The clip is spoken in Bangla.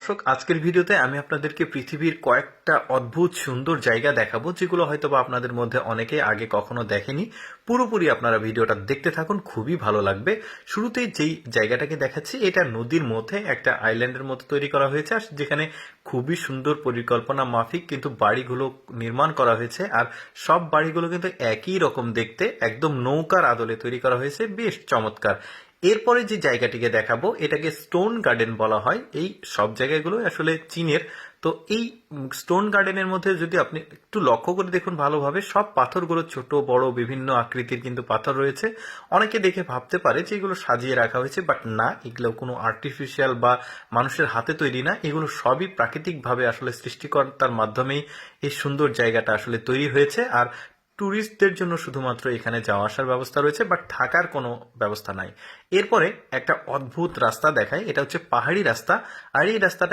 দর্শক, আজকের ভিডিওতে আমি আপনাদেরকে পৃথিবীর কয়েকটা অদ্ভুত সুন্দর জায়গা দেখাবো, যেগুলো হয়তোবা আপনাদের মধ্যে অনেকে আগে কখনো দেখেনি। পুরোপুরি আপনারা ভিডিওটা দেখতে থাকুন, খুবই ভালো লাগবে। শুরুতেই যেই জায়গাটাকে দেখাচ্ছি, এটা নদীর মধ্যে একটা আইল্যান্ডের মতো তৈরি করা হয়েছে, আর যেখানে খুবই সুন্দর পরিকল্পনা মাফিক কিন্তু বাড়িগুলো নির্মাণ করা হয়েছে। আর সব বাড়িগুলো কিন্তু একই রকম দেখতে, একদম নৌকার আদলে তৈরি করা হয়েছে, বেশ চমৎকার। এরপরে যে জায়গাটিকে দেখাবো, এটাকে স্টোন গার্ডেন বলা হয়। এই সব জায়গাগুলো আসলে চীনের। তো এই স্টোন গার্ডেনের মধ্যে যদি আপনি একটু লক্ষ্য করে দেখুন ভালোভাবে, সব পাথরগুলো ছোট বড় বিভিন্ন আকৃতির কিন্তু পাথর রয়েছে। অনেকে দেখে ভাবতে পারে যে এগুলো সাজিয়ে রাখা হয়েছে, বাট না, এগুলো কোনো আর্টিফিশিয়াল বা মানুষের হাতে তৈরি না। এগুলো সবই প্রাকৃতিকভাবে আসলে সৃষ্টিকর্তার মাধ্যমেই এই সুন্দর জায়গাটা আসলে তৈরি হয়েছে। আর ট্যুরিস্টদের জন্য শুধুমাত্র এখানে যাওয়া আসার ব্যবস্থা রয়েছে, বাট থাকার কোনো ব্যবস্থা নাই। এরপরে একটা অদ্ভুত রাস্তা দেখায়, এটা হচ্ছে পাহাড়ি রাস্তা। আর এই রাস্তাটা